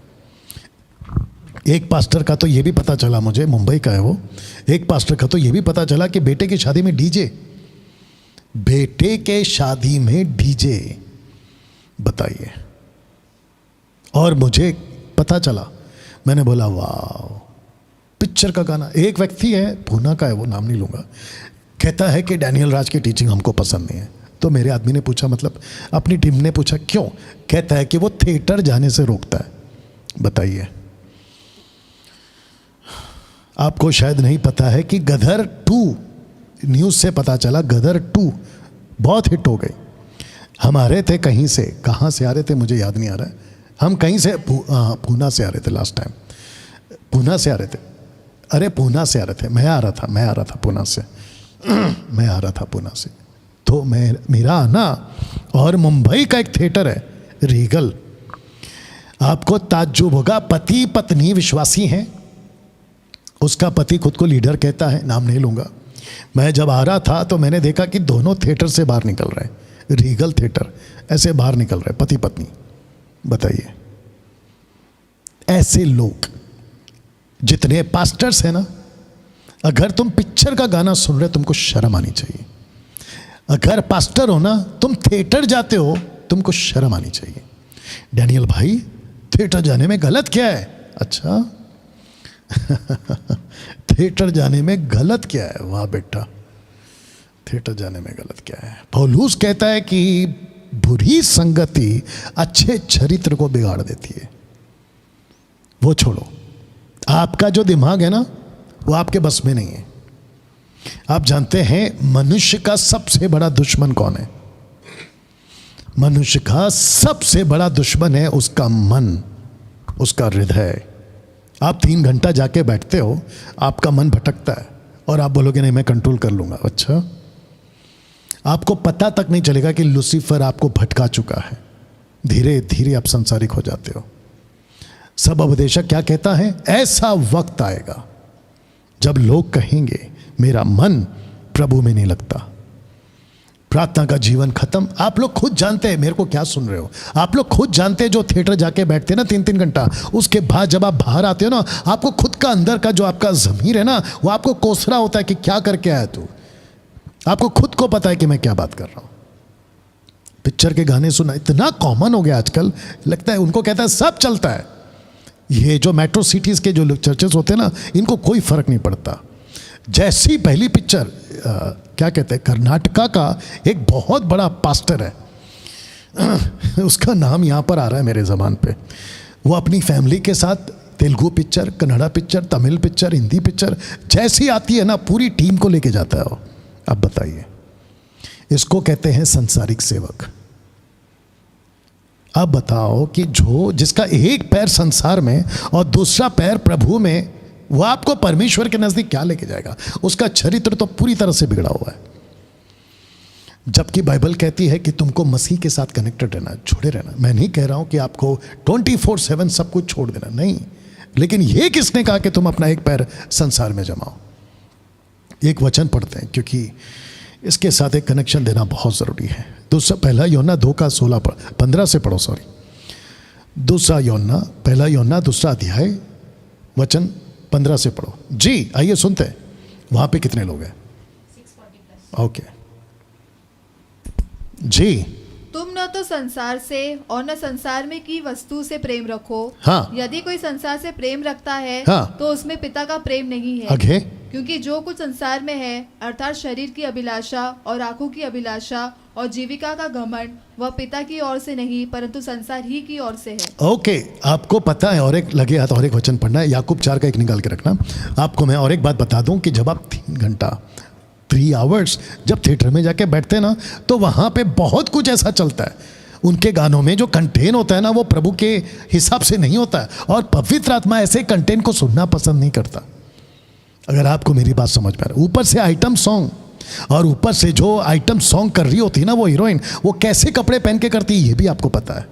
एक पास्टर का तो ये भी पता चला मुझे, मुंबई का है वो, एक पास्टर का तो ये भी पता चला कि बेटे की शादी में डीजे, बेटे के शादी में डीजे, बताइए। और मुझे पता चला, मैंने बोला वाह, पिक्चर का गाना। एक व्यक्ति है, पूना का है वो, नाम नहीं लूँगा, कहता है कि डैनियल राज की टीचिंग हमको पसंद नहीं है। तो मेरे आदमी ने पूछा, मतलब अपनी टीम ने पूछा क्यों? कहता है कि वो थिएटर जाने से रोकता है। बताइए, आपको शायद नहीं पता है कि गदर 2 न्यूज़ से पता चला, गदर 2 बहुत हिट हो गई। हम आ रहे थे कहीं से, कहाँ से आ रहे थे मुझे याद नहीं आ रहा है, हम कहीं से पूना से आ रहे थे लास्ट टाइम, पूना से आ रहे थे, अरे पूना से आ रहे थे, मैं आ रहा था पूना से मैं आ रहा था पूना से। तो मेरा आना, और मुंबई का एक थिएटर है रीगल, आपको ताज्जुब होगा, पति पत्नी विश्वासी हैं, उसका पति खुद को लीडर कहता है, नाम नहीं लूँगा। मैं जब आ रहा था तो मैंने देखा कि दोनों थिएटर से बाहर निकल रहे हैं, रीगल थिएटर ऐसे बाहर निकल रहे हैं, पति पत्नी। बताइए, ऐसे लोग जितने पास्टर्स हैं ना, अगर तुम पिक्चर का गाना सुन रहे, तुमको शर्म आनी चाहिए। अगर पास्टर हो ना, तुम थिएटर जाते हो, तुमको शर्म आनी चाहिए। डैनियल भाई, थिएटर जाने में गलत क्या है? अच्छा थिएटर जाने में गलत क्या है? वाह बेटा, थिएटर जाने में गलत क्या है? पौलुस कहता है कि बुरी संगति अच्छे चरित्र को बिगाड़ देती है। वो छोड़ो, आपका जो दिमाग है ना, वो आपके बस में नहीं है। आप जानते हैं मनुष्य का सबसे बड़ा दुश्मन कौन है? मनुष्य का सबसे बड़ा दुश्मन है उसका मन, उसका हृदय। आप 3 घंटा जाके बैठते हो, आपका मन भटकता है और आप बोलोगे नहीं मैं कंट्रोल कर लूंगा। अच्छा, आपको पता तक नहीं चलेगा कि लूसीफर आपको भटका चुका है। धीरे धीरे आप संसारिक हो जाते हो। सब उपदेशक क्या कहता है? ऐसा वक्त आएगा जब लोग कहेंगे मेरा मन प्रभु में नहीं लगता, प्रार्थना का जीवन खत्म। आप लोग खुद जानते हैं, मेरे को क्या सुन रहे हो, आप लोग खुद जानते हैं, जो थिएटर जाके बैठते हैं ना 3-3 घंटा, उसके बाद जब आप बाहर आते हो ना, आपको खुद का अंदर का जो आपका ज़मीर है ना, वो आपको कोस रहा होता है कि क्या करके आया तू। आपको खुद को पता है कि मैं क्या बात कर रहा हूँ। पिक्चर के गाने सुना इतना कॉमन हो गया आजकल, लगता है उनको कहता है सब चलता है। ये जो मेट्रो सिटीज़ के जो चर्चेस होते हैं ना, इनको कोई फर्क नहीं पड़ता। जैसी पहली पिक्चर क्या कहते हैं, कर्नाटका का एक बहुत बड़ा पास्टर है उसका नाम यहाँ पर आ रहा है मेरे ज़बान पे, वो अपनी फैमिली के साथ Telugu picture, Kannada picture, Tamil picture, Hindi picture जैसी आती है ना, पूरी टीम को लेके जाता है वो। अब बताइए, इसको कहते हैं संसारिक सेवक। अब बताओ कि जिसका एक पैर संसार में और दूसरा पैर प्रभु में, वो आपको परमेश्वर के नजदीक क्या लेके जाएगा? उसका चरित्र तो पूरी तरह से बिगड़ा हुआ है। जबकि बाइबल कहती है कि तुमको मसीह के साथ कनेक्टेड रहना, जुड़े रहना। मैं नहीं कह रहा हूं कि आपको 24/7 सब कुछ छोड़ देना, नहीं, लेकिन ये किसने कहा कि तुम अपना एक पैर संसार में जमाओ? एक वचन पढ़ते हैं, क्योंकि इसके साथ एक कनेक्शन देना बहुत ज़रूरी है। पहला यूहन्ना 2:15 से पढ़ो, सॉरी, दूसरा यूहन्ना, पहला यूहन्ना 2 अध्याय वचन 15 से पढ़ो। जी आइए सुनते हैं। वहां पे कितने लोग हैं? 640+। ओके जी। तुम न तो संसार से और न संसार में की वस्तु से प्रेम रखो। हाँ। यदि कोई संसार से प्रेम रखता है, हाँ। तो उसमें पिता का प्रेम नहीं है। आगे। क्योंकि जो कुछ संसार में है, अर्थात शरीर की अभिलाषा और आंखों की अभिलाषा और जीविका का घमंड, वह पिता की ओर से नहीं परंतु संसार ही की ओर से है। ओके, आपको पता है, और एक लगे हाथ और एक वचन पढ़ना है, याकूब 4 का 1 निकाल के रखना। आपको मैं और एक बात बता दूं कि जब आप 3 घंटा 3 आवर्स जब थिएटर में जाके बैठते हैं ना, तो वहाँ पे बहुत कुछ ऐसा चलता है। उनके गानों में जो कंटेंट होता है ना, वो प्रभु के हिसाब से नहीं होता है, और पवित्र आत्मा ऐसे कंटेंट को सुनना पसंद नहीं करता। अगर आपको मेरी बात समझ में आ रहा है, ऊपर से आइटम सॉन्ग, और ऊपर से जो आइटम सॉन्ग कर रही होती है ना वो हीरोइन, वो कैसे कपड़े पहन के करती है ये भी आपको पता है।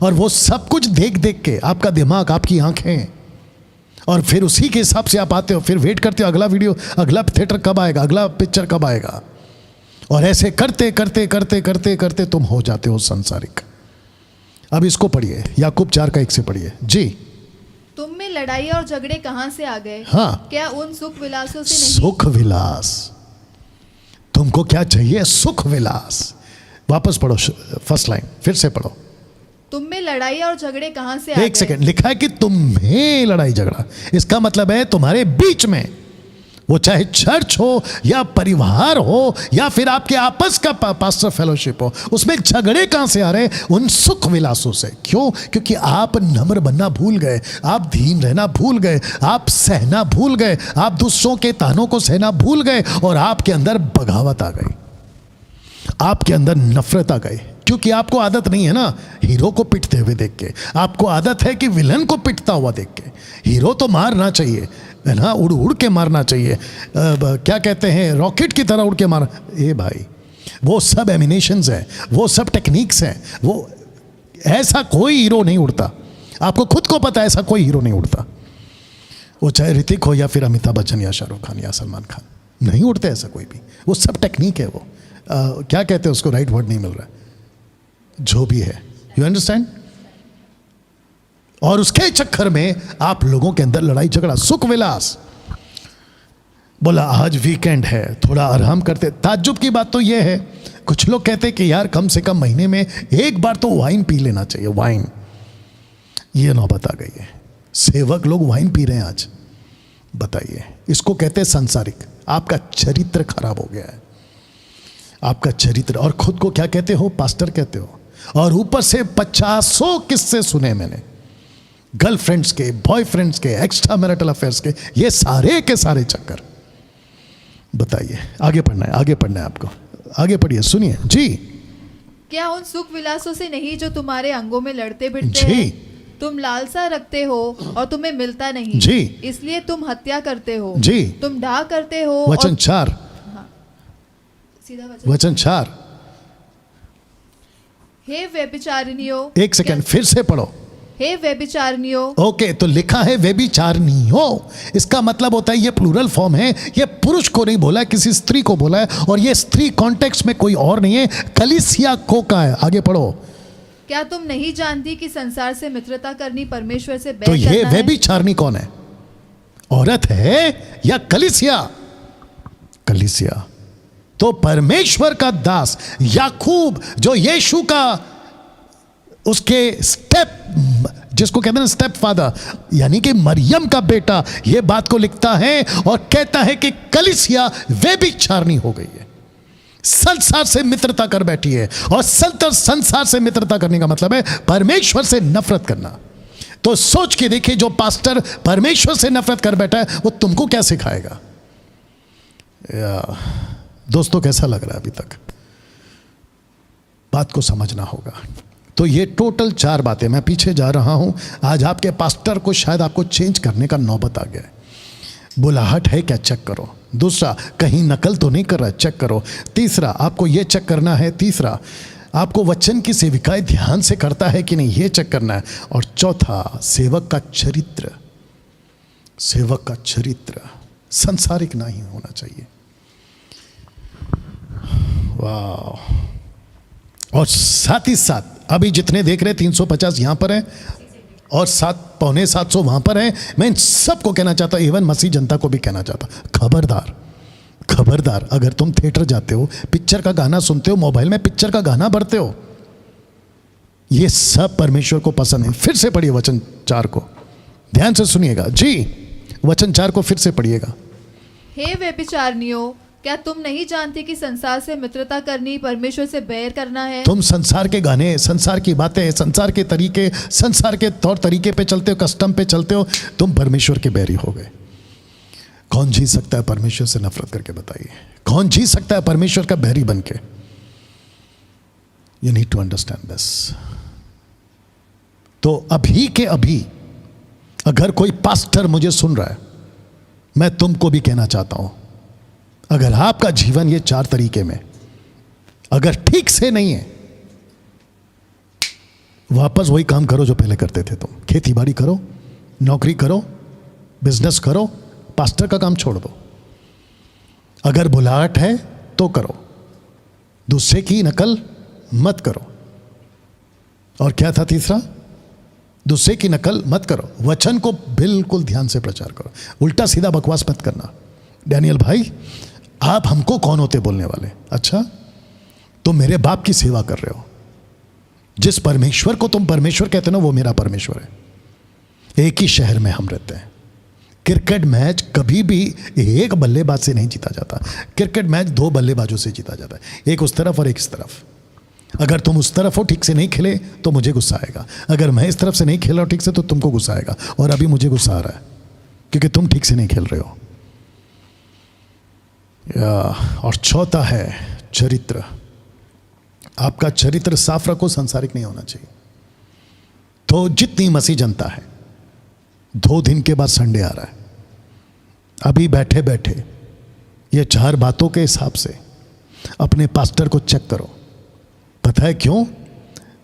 और वो सब कुछ देख देख के आपका दिमाग, आपकी आंखें, और फिर उसी के हिसाब से आप आते हो, फिर वेट करते हो अगला वीडियो, अगला थिएटर कब आएगा, अगला पिक्चर कब आएगा, और ऐसे करते करते करते करते करते तुम हो जाते हो संसारिक। अब इसको पढ़िए, याकूब 4 का 1 से पढ़िए। जी। तुम में में लड़ाई और झगड़े कहाँ से आ गए? हाँ, क्या उन सुख विलासों से नहीं? सुख विलास। तुमको क्या चाहिए? सुख विलास। वापस पढ़ो फर्स्ट लाइन, फिर से पढ़ो। तुम में लड़ाई और झगड़े कहाँ से आ गए? एक सेकंड, लिखा है कि तुम्हें लड़ाई झगड़ा, इसका मतलब है तुम्हारे बीच में, वो चाहे चर्च हो या परिवार हो या फिर आपके आपस का पास्टर फेलोशिप हो, उसमें झगड़े कहां से आ रहे हैं? उन सुख विलासों से। क्यों? क्योंकि आप नम्र बनना भूल गए, आप धीन रहना भूल गए, आप सहना भूल गए, आप दूसरों के तानों को सहना भूल गए और आपके अंदर बगावत आ गई, आपके अंदर नफरत आ गई। क्योंकि आपको आदत नहीं है ना हीरो को पिटते हुए देख के, आपको आदत है कि विलन को पिटता हुआ देख के। हीरो तो मारना चाहिए, है ना, उड़ उड़ के मारना चाहिए, क्या कहते हैं, रॉकेट की तरह उड़ के मार। ए भाई, वो सब एमिनेशंस हैं, वो सब टेक्निक्स हैं, वो ऐसा कोई हीरो नहीं उड़ता। आपको खुद को पता है ऐसा कोई हीरो नहीं उड़ता, वो चाहे ऋतिक हो या फिर अमिताभ बच्चन या शाहरुख खान या सलमान खान, नहीं उड़ते ऐसा कोई भी। वो सब टेक्निक है, वो क्या कहते हैं उसको, राइट वर्ड नहीं मिल रहा है, जो भी है, यू अंडरस्टैंड। और उसके चक्कर में आप लोगों के अंदर लड़ाई झगड़ा, सुख विलास। बोला आज वीकेंड है, थोड़ा आराम करते। ताज्जुब की बात तो यह है, कुछ लोग कहते हैं कि यार कम से कम महीने में एक बार तो वाइन पी लेना चाहिए। वाइन, ये नौबत आ गई है, सेवक लोग वाइन पी रहे हैं आज। बताइए, इसको कहते हैं संसारिक। आपका चरित्र खराब हो गया है, आपका चरित्र। और खुद को क्या कहते हो? पास्टर कहते हो। और ऊपर से 50 किस्से सुने मैंने, गर्लफ्रेंड्स के, बॉयफ्रेंड्स के, एक्स्ट्रा मैरिटल अफेयर्स के, ये सारे के सारे चक्कर। बताइए, आगे पढ़ना है, आगे पढ़ना है आपको, आगे पढ़िए, सुनिए जी। क्या उन सुख विलासों से नहीं जो तुम्हारे अंगों में लड़ते भिड़ते जी। हैं? तुम लालसा रखते हो और तुम्हें मिलता नहीं जी। इसलिए तुम हत्या करते हो जी। तुम ढा करते हो। वचन 4, सीधा वचन। वचन 4। हे व्यभिचारिणियों। एक सेकंड, फिर से पढ़ो। हे व्यभिचारिणियों। ओके, तो लिखा है व्यभिचारिणियों, इसका मतलब होता है ये प्लूरल फॉर्म है, ये पुरुष को नहीं बोला है, किसी स्त्री को बोला है। और ये स्त्री कॉन्टेक्स्ट में कोई और नहीं है, कलीसिया को का है। आगे पढ़ो। क्या तुम नहीं जानती कि संसार से मित्रता करनी परमेश्वर से बैर तो ये करना है? व्यभिचारिणी कौन है? औरत है या कलीसिया? कलीसिया। तो परमेश्वर का दास याकूब, जो यीशु का, उसके स्टेप, जिसको कहते हैं स्टेप फादर, यानी कि मरियम का बेटा, यह बात को लिखता है और कहता है कि कलीसिया व्यभिचारिणी हो गई है, संसार से मित्रता कर बैठी है। और संसार से मित्रता करने का मतलब है परमेश्वर से नफरत करना। तो सोच के देखिए, जो पास्टर परमेश्वर से नफरत कर बैठा है वो तुमको क्या सिखाएगा? दोस्तों, कैसा लग रहा है अभी तक? बात को समझना होगा। तो ये टोटल 4 बातें, मैं पीछे जा रहा हूं। आज आपके पास्टर को शायद आपको चेंज करने का नौबत आ गया है। बुलाहट है क्या? चेक करो। दूसरा, कहीं नकल तो नहीं कर रहा, चेक करो। तीसरा, आपको यह चेक करना है। तीसरा, आपको वचन की सेविकाएं ध्यान से करता है कि नहीं, ये चेक करना है। और चौथा, सेवक का चरित्र, सेवक का चरित्र संसारिक नहीं होना चाहिए। वाह। और साथ ही साथ अभी जितने देख रहे 350 यहां पर है और 700-7.25 वहां पर है, मैं इन सबको कहना चाहता हूं, इवन मसीह जनता को भी कहना चाहता, खबरदार, खबरदार। अगर तुम थिएटर जाते हो, पिक्चर का गाना सुनते हो, मोबाइल में पिक्चर का गाना भरते हो, ये सब परमेश्वर को पसंद है। फिर से पढ़िए वचन 4 को, ध्यान से सुनिएगा जी। वचन 4 को फिर से पढ़िएगा। हे व्यभिचारिणियों, क्या तुम नहीं जानती कि संसार से मित्रता करनी परमेश्वर से बैर करना है? तुम संसार के गाने, संसार की बातें, संसार के तरीके, संसार के तौर तरीके पे चलते हो, कस्टम पे चलते हो, तुम परमेश्वर के बैरी हो गए। कौन जी सकता है परमेश्वर से नफरत करके? बताइए, कौन जी सकता है परमेश्वर का बैरी बन के? You need to understand this. तो अभी के अभी अगर कोई पास्टर मुझे सुन रहा है, मैं तुमको भी कहना चाहता हूं, अगर आपका जीवन ये 4 तरीके में अगर ठीक से नहीं है, वापस वही काम करो जो पहले करते थे तुम। खेती बाड़ी करो, नौकरी करो, बिजनेस करो, पास्टर का काम छोड़ दो। अगर बुलाहट है तो करो, दूसरे की नकल मत करो। और क्या था तीसरा? दूसरे की नकल मत करो, वचन को बिल्कुल ध्यान से प्रचार करो, उल्टा सीधा बकवास मत करना। डैनियल भाई, आप हमको कौन होते बोलने वाले? अच्छा, तुम मेरे बाप की सेवा कर रहे हो। जिस परमेश्वर को तुम परमेश्वर कहते हो ना, वो मेरा परमेश्वर है। एक ही शहर में हम रहते हैं। क्रिकेट मैच कभी भी एक बल्लेबाज से नहीं जीता जाता। क्रिकेट मैच 2 बल्लेबाजों से जीता जाता है, एक उस तरफ और एक इस तरफ। अगर तुम उस तरफ हो, ठीक से नहीं खेले तो मुझे गुस्सा आएगा। अगर मैं इस तरफ से नहीं खेला ठीक से तो तुमको गुस्सा आएगा। और अभी मुझे गुस्सा आ रहा है क्योंकि तुम ठीक से नहीं खेल रहे हो। और चौथा है चरित्र। आपका चरित्र साफ रखो, सांसारिक नहीं होना चाहिए। तो जितनी मसीह जनता है, 2 दिन के बाद संडे आ रहा है, अभी बैठे बैठे ये 4 बातों के हिसाब से अपने पास्टर को चेक करो। पता है क्यों?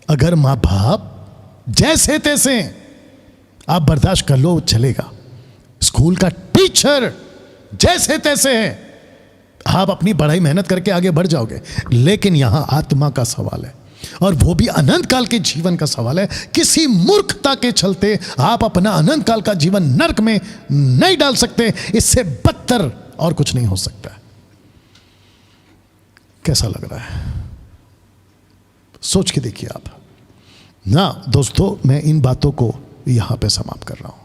अगर माँ बाप जैसे तैसे आप बर्दाश्त कर लो, चलेगा। स्कूल का टीचर जैसे तैसे है, आप अपनी पढ़ाई मेहनत करके आगे बढ़ जाओगे। लेकिन यहां आत्मा का सवाल है, और वो भी अनंत काल के जीवन का सवाल है। किसी मूर्खता के चलते आप अपना अनंत काल का जीवन नरक में नहीं डाल सकते। इससे बदतर और कुछ नहीं हो सकता। कैसा लग रहा है? सोच के देखिए आप ना। दोस्तों, मैं इन बातों को यहां पे समाप्त कर रहा हूं।